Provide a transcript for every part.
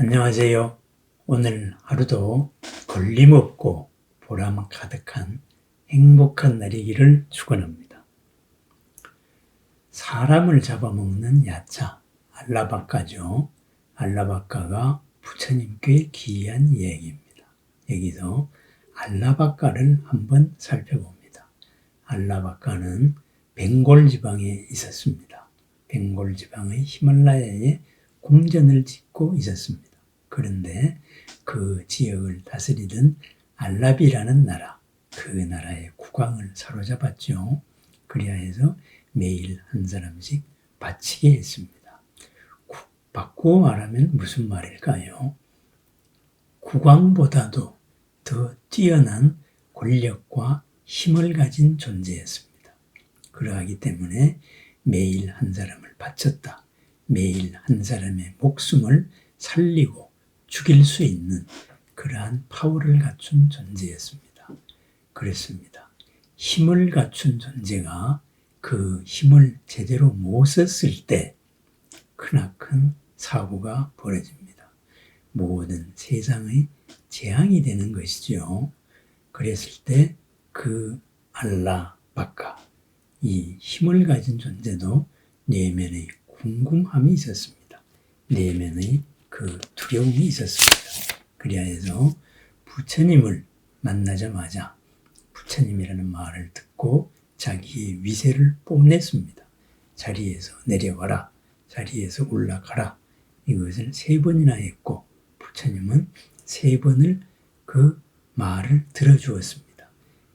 안녕하세요. 오늘 하루도 걸림없고 보람 가득한 행복한 날이기를 축원합니다. 사람을 잡아먹는 야차, 알라바카죠. 알라바카가 부처님께 기이한 얘기입니다. 여기서 알라바카를 한번 살펴봅니다. 알라바카는 벵골 지방에 있었습니다. 벵골 지방의 히말라야에 궁전을 짓고 있었습니다. 그런데 그 지역을 다스리던 알라비라는 나라, 그 나라의 국왕을 사로잡았죠. 그리하여서 매일 한 사람씩 바치게 했습니다. 바꾸어 말하면 무슨 말일까요? 국왕보다도 더 뛰어난 권력과 힘을 가진 존재였습니다. 그러하기 때문에 매일 한 사람을 바쳤다. 매일 한 사람의 목숨을 살리고 죽일 수 있는 그러한 파워를 갖춘 존재였습니다. 그랬습니다. 힘을 갖춘 존재가 그 힘을 제대로 못 썼을 때 크나큰 사고가 벌어집니다. 모든 세상의 재앙이 되는 것이죠. 그랬을 때 그 알라바카, 이 힘을 가진 존재도 내면의 궁금함이 있었습니다. 내면의 그 두려움이 있었습니다. 그리하여서 부처님을 만나자마자 부처님이라는 말을 듣고 자기의 위세를 뽐냈습니다. 자리에서 내려와라, 자리에서 올라가라. 이것을 3번이나 했고 부처님은 3번을 그 말을 들어주었습니다.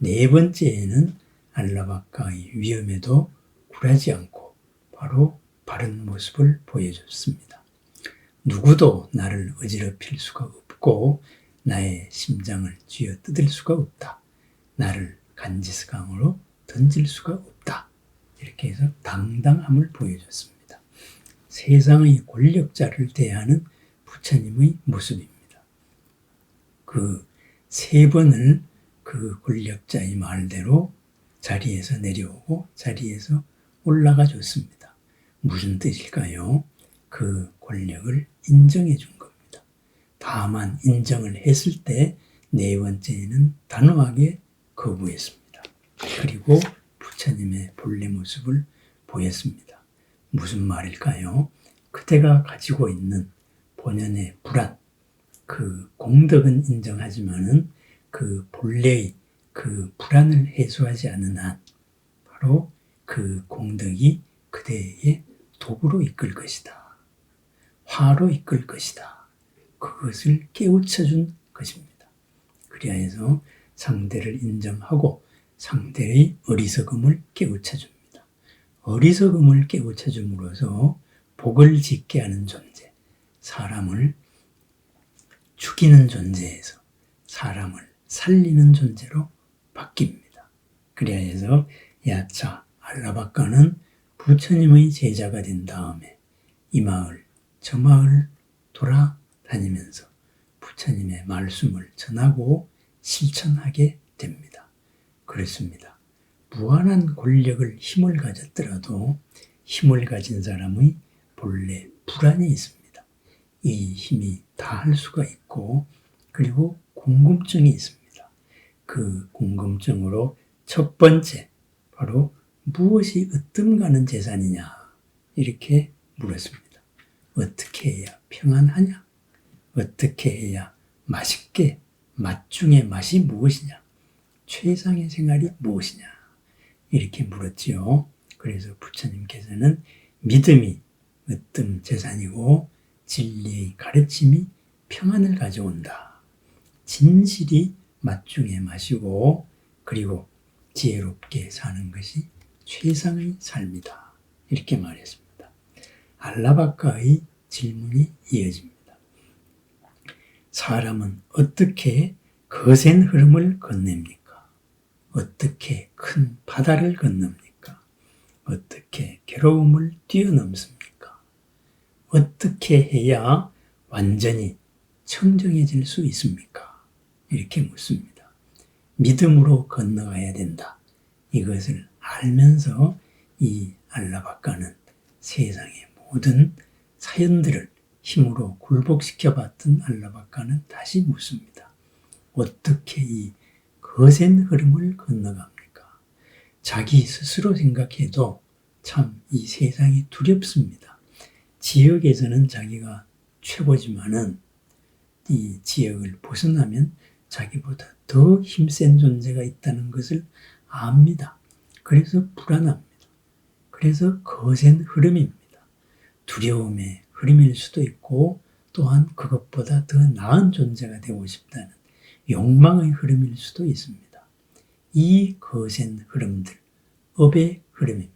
4번째에는 알라바카의 위험에도 굴하지 않고 바로 바른 모습을 보여줬습니다. 누구도 나를 어지럽힐 수가 없고 나의 심장을 쥐어뜯을 수가 없다. 나를 간지스강으로 던질 수가 없다. 이렇게 해서 당당함을 보여줬습니다. 세상의 권력자를 대하는 부처님의 모습입니다. 그 3번을 그 권력자의 말대로 자리에서 내려오고 자리에서 올라가 줬습니다. 무슨 뜻일까요? 그 권력을 인정해 준 겁니다. 다만 인정을 했을 때 4번째에는 단호하게 거부했습니다. 그리고 부처님의 본래 모습을 보였습니다. 무슨 말일까요? 그대가 가지고 있는 본연의 불안, 그 공덕은 인정하지만은 그 본래의 그 불안을 해소하지 않는 한 바로 그 공덕이 그대에게 독으로 이끌 것이다. 화로 이끌 것이다. 그것을 깨우쳐준 것입니다. 그리하여서 상대를 인정하고 상대의 어리석음을 깨우쳐줍니다. 어리석음을 깨우쳐줌으로써 복을 짓게 하는 존재, 사람을 죽이는 존재에서 사람을 살리는 존재로 바뀝니다. 그리하여서 야차 알라바카는 부처님의 제자가 된 다음에 이 마을 저 마을 돌아다니면서 부처님의 말씀을 전하고 실천하게 됩니다. 그렇습니다. 무한한 권력을 힘을 가졌더라도 힘을 가진 사람의 본래 불안이 있습니다. 이 힘이 다 할 수가 있고 그리고 궁금증이 있습니다. 그 궁금증으로 첫 번째 바로 무엇이 으뜸가는 재산이냐 이렇게 물었습니다. 어떻게 해야 평안하냐? 어떻게 해야 맛있게 맛 중에 맛이 무엇이냐? 최상의 생활이 무엇이냐? 이렇게 물었지요. 그래서 부처님께서는 믿음이 으뜸 재산이고 진리의 가르침이 평안을 가져온다. 진실이 맛 중에 맛이고 그리고 지혜롭게 사는 것이 최상의 삶이다. 이렇게 말했습니다. 알라바카의 질문이 이어집니다. 사람은 어떻게 거센 흐름을 건넵니까? 어떻게 큰 바다를 건넙니까? 어떻게 괴로움을 뛰어넘습니까? 어떻게 해야 완전히 청정해질 수 있습니까? 이렇게 묻습니다. 믿음으로 건너가야 된다. 이것을 알면서 이 알라바카는 세상의 모든 사연들을 힘으로 굴복시켜봤던 알라바카는 다시 묻습니다. 어떻게 이 거센 흐름을 건너갑니까? 자기 스스로 생각해도 참 이 세상이 두렵습니다. 지역에서는 자기가 최고지만은 이 지역을 벗어나면 자기보다 더 힘센 존재가 있다는 것을 압니다. 그래서 불안합니다. 그래서 거센 흐름입니다. 두려움의 흐름일 수도 있고 또한 그것보다 더 나은 존재가 되고 싶다는 욕망의 흐름일 수도 있습니다. 이 거센 흐름들, 업의 흐름입니다.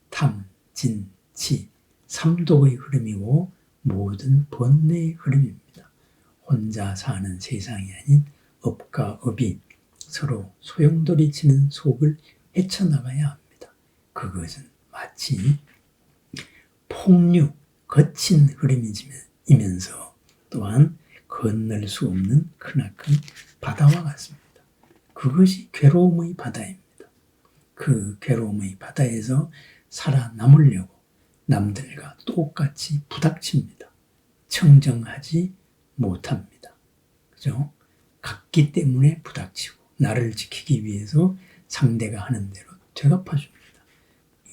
탐, 진, 치, 삼독의 흐름이고 모든 번뇌의 흐름입니다. 혼자 사는 세상이 아닌 업과 업이 서로 소용돌이치는 속을 헤쳐나가야 합니다. 그것은 마치 폭류, 거친 흐름이면서 또한 건널 수 없는 크나큰 바다와 같습니다. 그것이 괴로움의 바다입니다. 그 괴로움의 바다에서 살아남으려고 남들과 똑같이 부닥칩니다. 청정하지 못합니다. 그죠? 같기 때문에 부닥치고 나를 지키기 위해서 상대가 하는 대로 되갚아줍니다.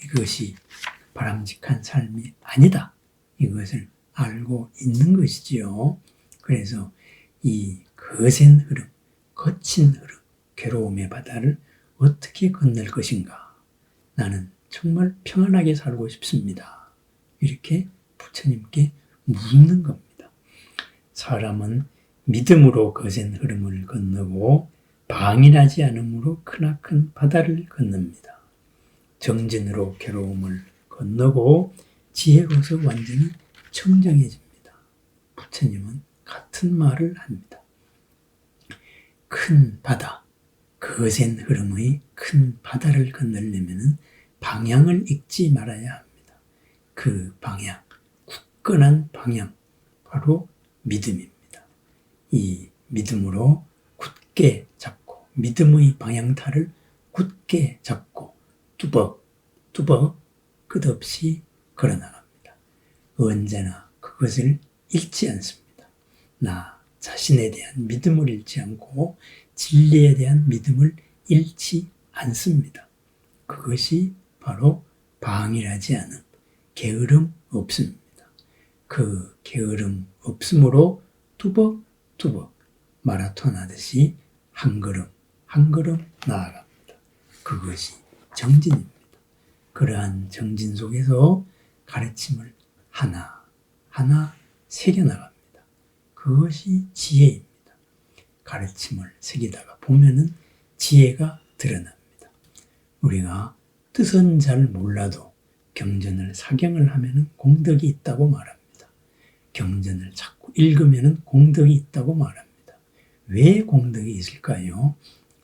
이것이 바람직한 삶이 아니다. 이것을 알고 있는 것이지요. 그래서 이 거센 흐름, 거친 흐름, 괴로움의 바다를 어떻게 건널 것인가? 나는 정말 평안하게 살고 싶습니다. 이렇게 부처님께 묻는 겁니다. 사람은 믿음으로 거센 흐름을 건너고 방일하지 않음으로 크나큰 바다를 건넙니다. 정진으로 괴로움을 건너고 지혜로서 완전히 청정해집니다. 부처님은 같은 말을 합니다. 큰 바다, 거센 흐름의 큰 바다를 건너려면 방향을 잊지 말아야 합니다. 그 방향, 굳건한 방향, 바로 믿음입니다. 이 믿음으로 굳게 잡고 믿음의 방향타를 굳게 잡고 뚜벅뚜벅 끝없이 걸어나갑니다. 언제나 그것을 잃지 않습니다. 나 자신에 대한 믿음을 잃지 않고 진리에 대한 믿음을 잃지 않습니다. 그것이 바로 방일하지 않음, 게으름 없음입니다. 그 게으름 없음으로 뚜벅뚜벅 마라톤 하듯이 한 걸음 한 걸음 나아갑니다. 그것이 정진입니다. 그러한 정진 속에서 가르침을 하나하나 새겨나갑니다. 그것이 지혜입니다. 가르침을 새기다가 보면은 지혜가 드러납니다. 우리가 뜻은 잘 몰라도 경전을 사경을 하면은 공덕이 있다고 말합니다. 경전을 자꾸 읽으면은 공덕이 있다고 말합니다. 왜 공덕이 있을까요?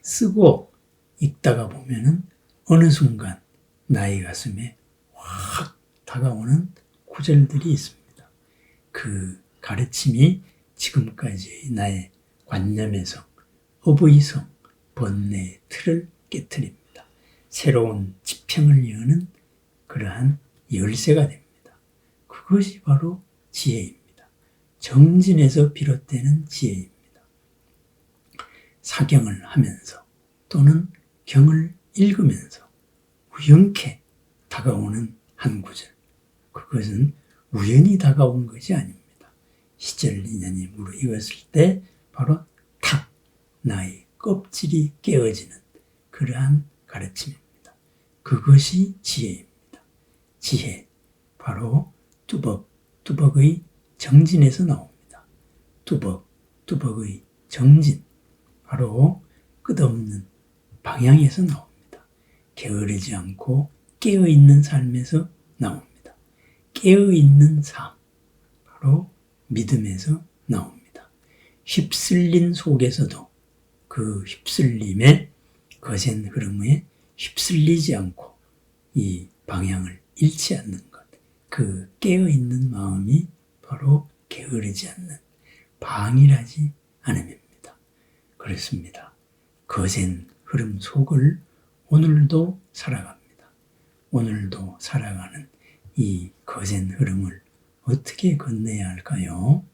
쓰고 읽다가 보면은 어느 순간 나의 가슴에 확 다가오는 구절들이 있습니다. 그 가르침이 지금까지의 나의 관념에서 어부이성, 번뇌의 틀을 깨트립니다. 새로운 지평을 여는 그러한 열쇠가 됩니다. 그것이 바로 지혜입니다. 정진에서 비롯되는 지혜입니다. 사경을 하면서 또는 경을 읽으면서 우연케 다가오는 한 구절, 그것은 우연히 다가온 것이 아닙니다. 시절 인연임으로 읽었을 때 바로 탁 나의 껍질이 깨어지는 그러한 가르침입니다. 그것이 지혜입니다. 지혜, 바로 뚜벅뚜벅의 정진에서 나옵니다. 뚜벅뚜벅의 정진, 바로 끝없는 방향에서 나옵니다. 게으르지 않고 깨어있는 삶에서 나옵니다. 깨어있는 삶, 바로 믿음에서 나옵니다. 휩쓸린 속에서도 그 휩쓸림의 거센 흐름에 휩쓸리지 않고 이 방향을 잃지 않는 것, 그 깨어있는 마음이 바로 게으르지 않는 방일하지 않음입니다. 그렇습니다. 거센 흐름 속을 오늘도 살아갑니다. 오늘도 살아가는 이 거센 흐름을 어떻게 건너야 할까요?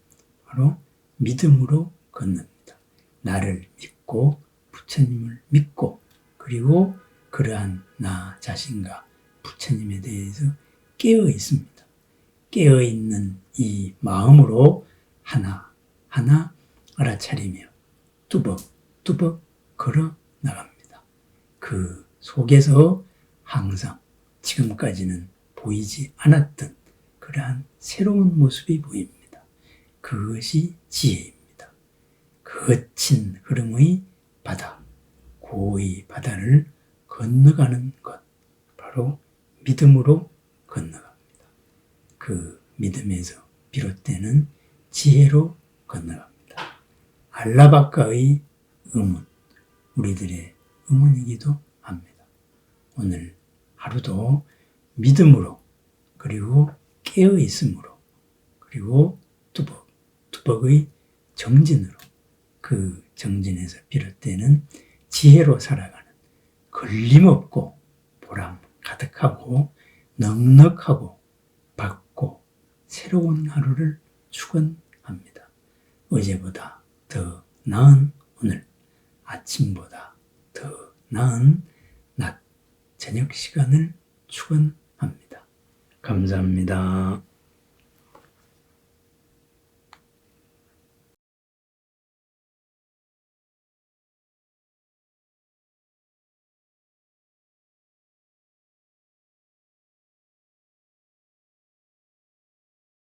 바로 믿음으로 건넙니다. 나를 믿고 부처님을 믿고 그리고 그러한 나 자신과 부처님에 대해서 깨어 있습니다. 깨어 있는 이 마음으로 하나하나 알아차리며 뚜벅뚜벅 걸어 나갑니다. 그 속에서 항상 지금까지는 보이지 않았던 그러한 새로운 모습이 보입니다. 그것이 지혜입니다. 거친 흐름의 바다, 고의 바다를 건너가는 것, 바로 믿음으로 건너갑니다. 그 믿음에서 비롯되는 지혜로 건너갑니다. 알라바카의 의문, 우리들의 의문이기도 합니다. 오늘 하루도 믿음으로 그리고 깨어 있음으로 그리고 뚜벅의 정진으로 그 정진에서 비롯되는 지혜로 살아가는 걸림없고 보람 가득하고 넉넉하고 밝고 새로운 하루를 축원합니다. 어제보다 더 나은 오늘, 아침보다 더 나은 낮, 저녁 시간을 축원합니다. 감사합니다.